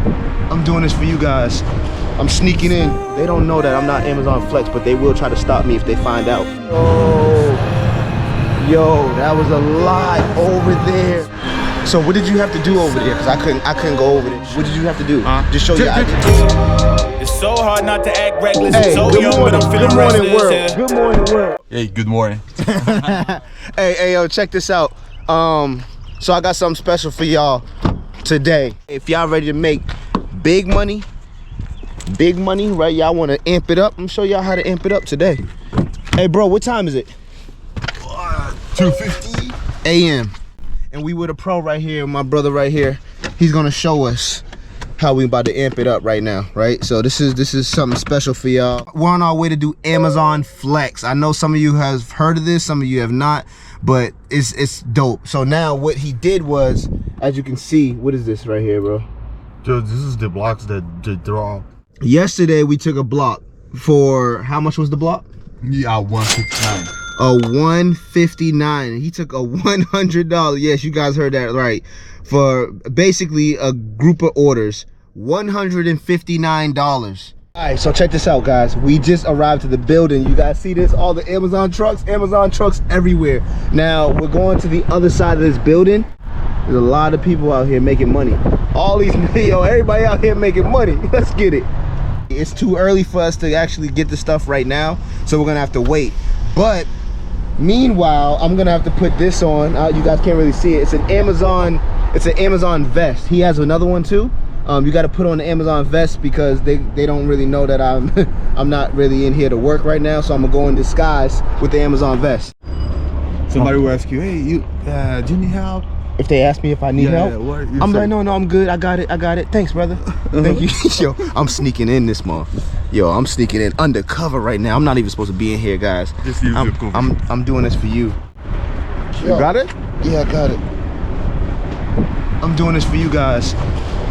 I'm doing this for you guys. I'm sneaking in. They don't know that I'm not Amazon Flex, but they will try to stop me if they find out. Oh, yo, that was a lot over there. So what did you have to do over there? Because I couldn't go over there. What did you have to do? Just show your ID. It's so hard not to act reckless. Hey, so good young, morning, but I'm feeling good morning, restless, world. yeah. Good morning, world. Hey, good morning. Hey, yo, check this out. So I got something special for y'all today. If y'all ready to make big money, right? Y'all want to amp it up? I'm gonna show y'all how to amp it up today. Hey, bro, what time is it? 2:50 a.m. And we with a pro right here, my brother right here. He's gonna show us how we about to amp it up right now, right? So this is something special for y'all. We're on our way to do Amazon Flex. I know some of you have heard of this, some of you have not, but it's dope. So now what he did was, as you can see, what is this right here, bro? So this is the blocks that they draw. Yesterday we took a block for, how much was the block? Yeah, 159. A 159. He took a $100. Yes, you guys heard that right. For basically a group of orders, $159. All right, so check this out, guys. We just arrived to the building. You guys see this? All the Amazon trucks everywhere. Now we're going to the other side of this building. There's a lot of people out here making money. All these, yo, everybody out here making money. Let's get it. It's too early for us to actually get the stuff right now, so we're gonna have to wait. But meanwhile, I'm gonna have to put this on. You guys can't really see it. It's an Amazon vest. He has another one too. You got to put on the Amazon vest because they don't really know that I'm I'm not really in here to work right now. So I'm gonna go in disguise with the Amazon vest. Somebody will ask you, hey, do you need help? If they ask me if I need help, I'm like, no, I'm good. I got it. Thanks, brother. Thank you. Yo, I'm sneaking in this month. Yo, I'm sneaking in undercover right now. I'm not even supposed to be in here, guys. Just use I'm doing this for you. You got it? Yeah, I got it. I'm doing this for you guys.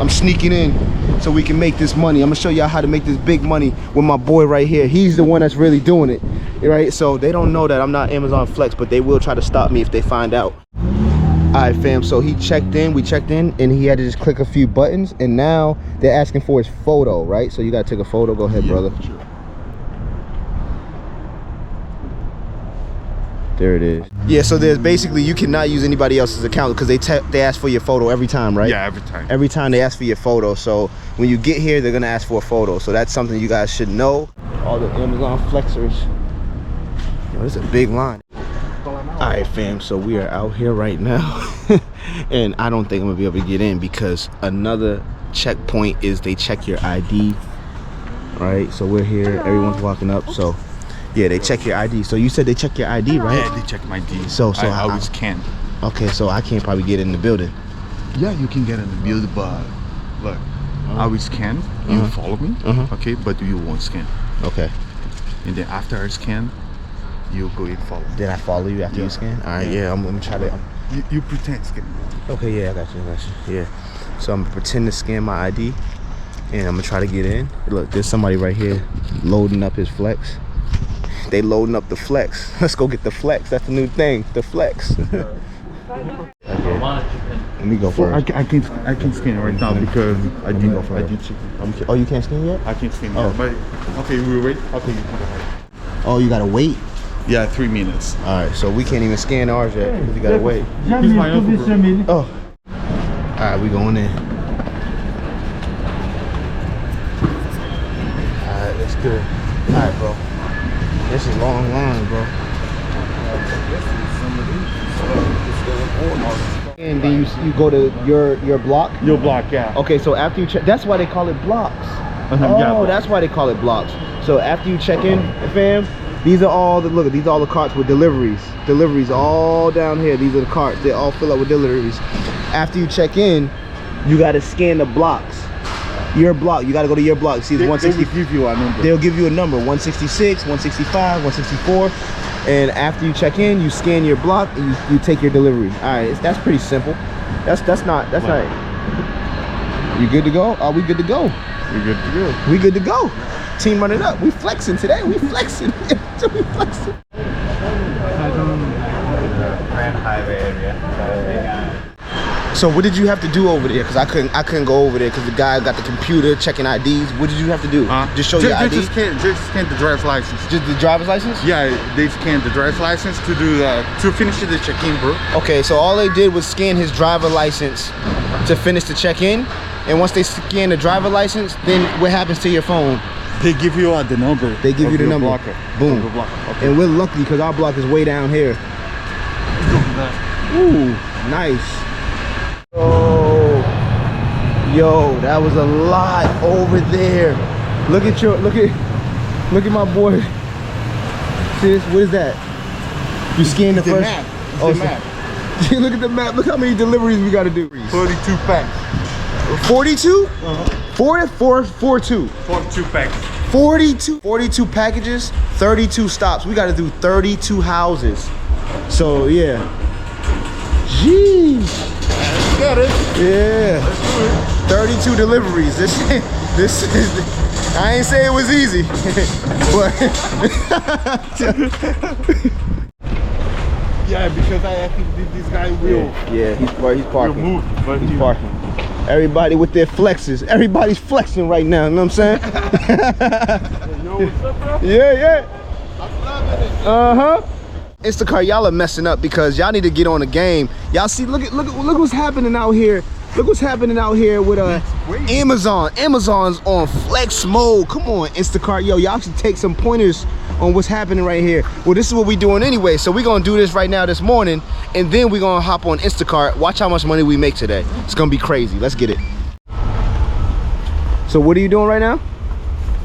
I'm sneaking in so we can make this money. I'm gonna show y'all how to make this big money with my boy right here. He's the one that's really doing it, right? So they don't know that I'm not Amazon Flex, but they will try to stop me if they find out. All right, fam, so we checked in, and he had to just click a few buttons, and now they're asking for his photo, right? So you gotta take a photo. Go ahead, brother. Sure. There it is. Yeah, so there's basically, you cannot use anybody else's account because they ask for your photo every time, right? Yeah, every time. Every time they ask for your photo. So when you get here, they're gonna ask for a photo. So that's something you guys should know. All the Amazon flexers. Yo, this is a big line. All right, fam, so we are out here right now. And I don't think I'm gonna be able to get in because another checkpoint is they check your ID, right? So we're here, everyone's walking up, so yeah, they check your ID. So you said they check your ID, right? Yeah, they check my ID. So I always can. Okay, so I can't probably get in the building. Yeah, you can get in the building, but look, I always scan. You follow me, okay? But you won't scan. Okay. And then after I scan, you go and follow. Did I follow you after you scan? All right, yeah, I'm gonna try to. You pretend scan. Okay, yeah, I got you. Yeah. So I'm gonna pretend to scan my ID, and I'm gonna try to get in. Look, there's somebody right here loading up his flex. They loading up the flex. Let's go get the flex. That's the new thing, the flex. Okay. Let me go first. I can scan right now because I did go first. I did check. Oh, you can't scan yet? I can't scan yet. But okay, we'll wait. Okay, you can go ahead. Oh, you gotta wait? Yeah, 3 minutes. All right, so we can't even scan ours yet because you gotta wait. He's my uncle, bro. Oh. All right, we going in. All right, that's good. All right, bro. This is long line, bro. And then you go to your block? Your block, yeah. Okay, so after you check, that's why they call it blocks. Oh, that's why they call it blocks. So after you check in, fam, these are all the, look, these are all the carts with deliveries. Deliveries all down here. These are the carts. They all fill up with deliveries. After you check in, you got to scan the blocks. Your block, you got to go to your block. See, it's 160. They will give you a number. They'll give you a number, 166, 165, 164. And after you check in, you scan your block and you take your delivery. All right, that's pretty simple. That's not. You good to go? Are we good to go? We good to go. We good to go. Team running up. We flexing today. We flexing. We flexing. Grand Highway area. So what did you have to do over there? Because I couldn't go over there because the guy got the computer checking IDs. What did you have to do? Just show your ID? Just scan the driver's license. Just the driver's license? Yeah, they scanned the driver's license to finish the check-in, bro. Okay, so all they did was scan his driver license to finish the check-in. And once they scan the driver license, then what happens to your phone? They give you the number. They give you the number. Blocker. Boom. Okay. And we're lucky because our block is way down here. Ooh, nice. Oh, yo, that was a lot over there. Look at my boy. See this? What is that? You scan the first. Map. Oh, the map. Look at the map. Look how many deliveries we got to do. 42 packs. 42? 42 packs. 42 packages, 32 stops. We got to do 32 houses. So yeah. Jeez. You got it. Yeah. Let's do it. 32 deliveries. This is. I ain't say it was easy, but. Yeah, because I think this guy will. Yeah, he's parking. Move, but he's parking. Everybody with their flexes. Everybody's flexing right now. You know what I'm saying? Yo, what's up, bro? Yeah. I'm loving it. Instacart, y'all are messing up because y'all need to get on the game. Y'all see, look what's happening out here. Look what's happening out here with Amazon. Amazon's on flex mode. Come on, Instacart. Yo, y'all should take some pointers on what's happening right here. Well, this is what we doing anyway. So we're gonna do this right now this morning, and then we're gonna hop on Instacart. Watch how much money we make today. It's gonna be crazy. Let's get it. So what are you doing right now?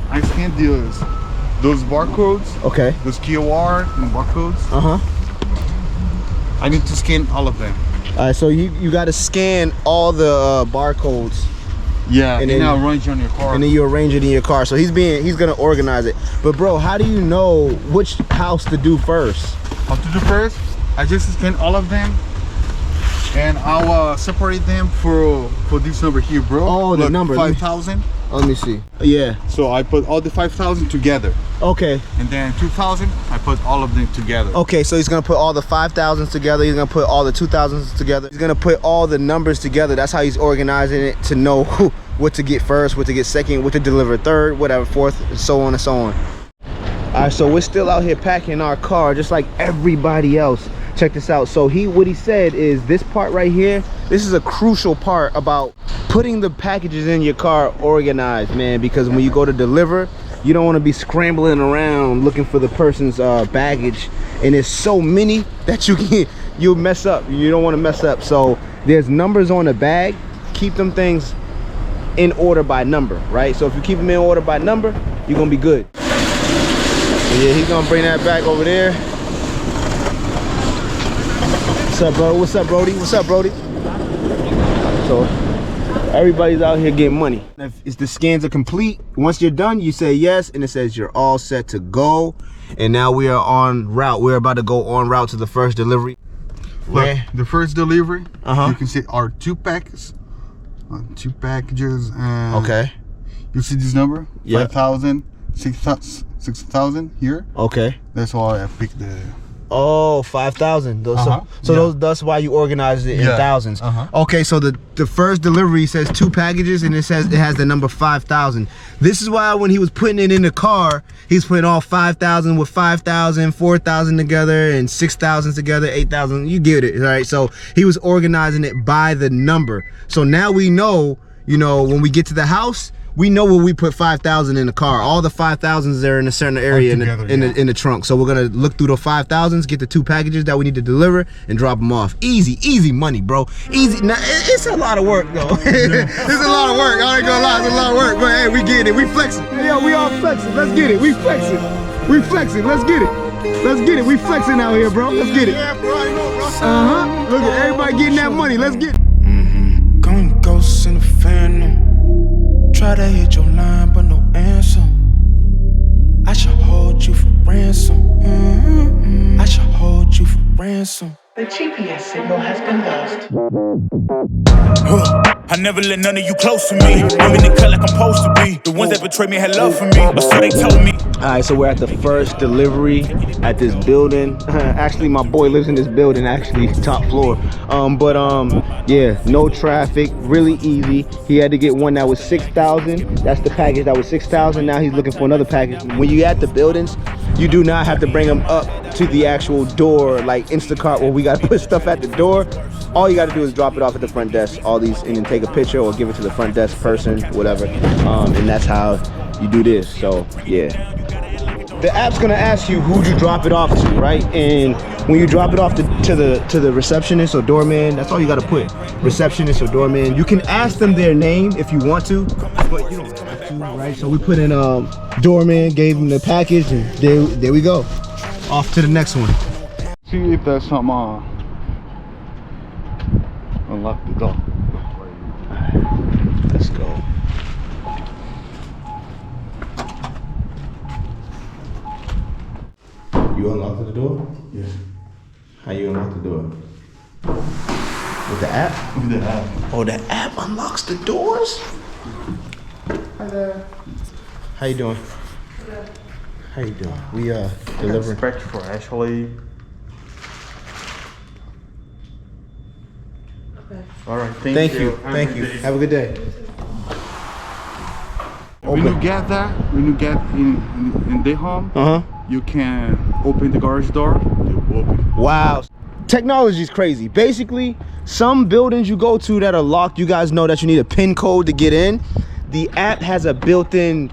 I scanned those barcodes. Okay. Those QR and barcodes. I need to scan all of them. All right, so you got to scan all the barcodes. Yeah, and then now arrange it on your car. And then you arrange it in your car. So he's gonna organize it. But bro, how do you know which house to do first? How to do first? I just scan all of them, and I'll separate them for this number here, bro. Oh, the number. 5,000. Let me see. Yeah. So I put all the 5,000 together. Okay. And then 2,000, I put all of them together. Okay, so he's gonna put all the 5,000s together. He's gonna put all the 2,000s together. He's gonna put all the numbers together. That's how he's organizing it to know what to get first, what to get second, what to deliver third, whatever, fourth, and so on and so on. All right, so we're still out here packing our car just like everybody else. Check this out. So what he said is this part right here, this is a crucial part about putting the packages in your car organized, man, because when you go to deliver, you don't want to be scrambling around looking for the person's baggage, and there's so many that you'll mess up. You don't want to mess up. So there's numbers on the bag. Keep them things in order by number, right? So if you keep them in order by number, you're gonna be good. And yeah, he's gonna bring that back over there. What's up, bro? What's up, Brody? What's up, Brody? So everybody's out here getting money. If the scans are complete, once you're done, you say yes, and it says you're all set to go. And now we are en route. We're about to go en route to the first delivery. Look, the first delivery, you can see our 2 packs, 2 packages, and okay. You see this number? Yeah. 5,000, 6,000 here. Okay. That's why I picked the. Oh, 5,000. That's why you organize it in thousands. Okay, so the first delivery says 2 packages, and it has the number 5,000. This is why when he was putting it in the car, he's putting all 5,000 with 5,000, 4,000 together, and 6,000 together, 8,000. You get it, all right? So he was organizing it by the number. So now we know, you know, when we get to the house, we know where we put 5,000 in the car. All the 5,000s are in a certain area in the trunk. So we're gonna look through the 5,000s, get the 2 packages that we need to deliver, and drop them off. Easy money, bro. Easy. Now it's a lot of work though. It's a lot of work. I ain't gonna lie, it's a lot of work. But hey, we get it. We flexing. Hey, yo, we all flexing. Let's get it. We flexing. We flexing. Let's get it. Let's get it. We flexing out here, bro. Let's get it. Yeah, bro, I know, bro. Look at everybody getting that money. Let's get it. Going ghosts in the phantom. Try to hit your line, but no answer. I should hold you for ransom. I should hold you for ransom. The GPS signal has been lost. I never let none of you close to me. I'm in the cut like I'm supposed to be. The ones that betrayed me had love for me, or so they told me. Alright, so we're at the first delivery at this building. Actually, my boy lives in this building, actually, top floor. Yeah, no traffic, really easy. He had to get one that was 6,000. That's the package that was 6,000. Now he's looking for another package. When you at the buildings, you do not have to bring them up to the actual door like Instacart where we gotta put stuff at the door. All you gotta do is drop it off at the front desk, all these, and then take a picture or give it to the front desk person, whatever. And that's how you do this, so yeah. The app's gonna ask you who'd you drop it off to, right? And when you drop it off to the receptionist or doorman, that's all you gotta put. Receptionist or doorman. You can ask them their name if you want to, but you don't have to, right? So we put in doorman, gave him the package, and there we go. Off to the next one. See if there's some unlock the door. Let's go. You unlocked the door? Yeah. How you unlock the door? With the app? With the app. Oh, the app unlocks the doors? Hi there. How you doing? Good. How you doing? We delivering. Expect for Ashley. Okay. All right. Thank you. Thank you. Have a good day. When you get that, when you get in the home, you can open the garage door. You open. Wow. Technology is crazy. Basically, some buildings you go to that are locked, you guys know that you need a PIN code to get in. The app has a built-in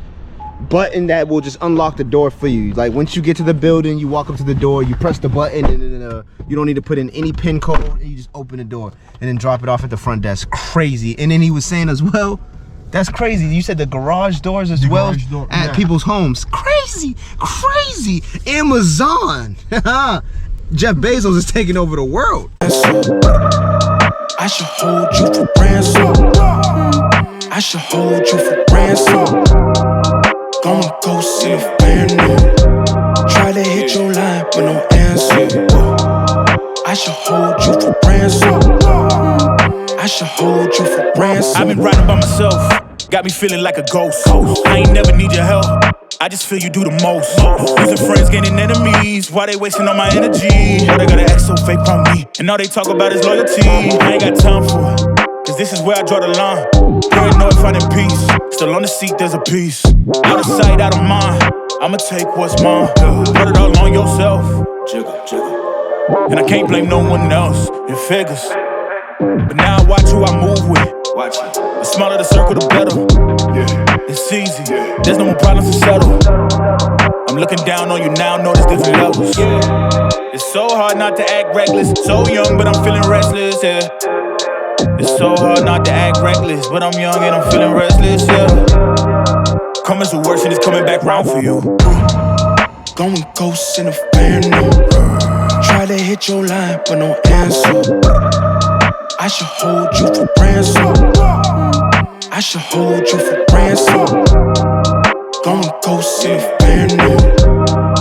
button that will just unlock the door for you. Like once you get to the building, you walk up to the door, you press the button, and then you don't need to put in any PIN code, and you just open the door and then drop it off at the front desk. Crazy. And then he was saying as well, that's crazy. You said the garage doors as well at people's homes. Crazy, crazy. Amazon. Jeff Bezos is taking over the world. I should hold you for ransom. I should hold you for ransom. Gonna go see a family. Try to hit your line, but no answer. I should hold you for ransom. I should hold you for ransom. I've been riding by myself, got me feeling like a ghost. I ain't never need your help, I just feel you do the most. Losing friends, gaining enemies, why they wasting all my energy? Why they gotta act so fake on me, and all they talk about is loyalty. I ain't got time for it, cause this is where I draw the line. You ain't know if I'm in peace, still on the seat there's a piece. Out of sight, out of mind, I'ma take what's mine. Put it all on yourself, and I can't blame no one else. It figures, but now I watch who I move with. The smaller the circle, the better. It's easy, there's no more problems to settle. I'm looking down on you now, notice different levels. It's so hard not to act reckless. So young, but I'm feeling restless, yeah. It's so hard not to act reckless, but I'm young and I'm feeling restless, yeah. Coming to worse and it's coming back round for you. Going ghost in a phantom. Try to hit your line, but no answer. I should hold you for ransom. I should hold you for ransom. Going ghost in a phantom.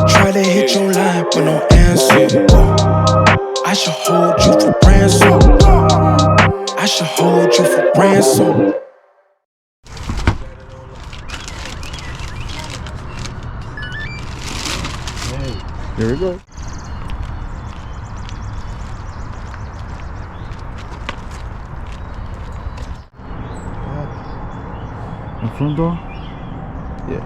Try to hit your line, but no answer. I should hold you for ransom. I should hold you for ransom. Here we go. The front door? Yeah.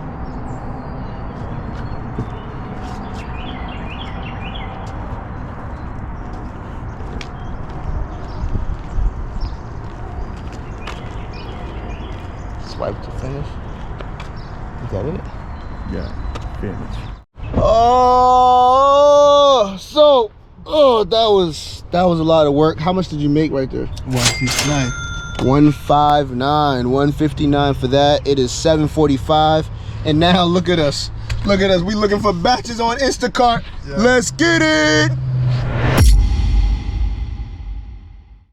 Swipe to finish. Is that it? Yeah, finish. That was a lot of work. How much did you make right there? 169. 159, 159 for that. It is 7:45, and now look at us. Look at us. We looking for batches on Instacart. Yeah. Let's get it.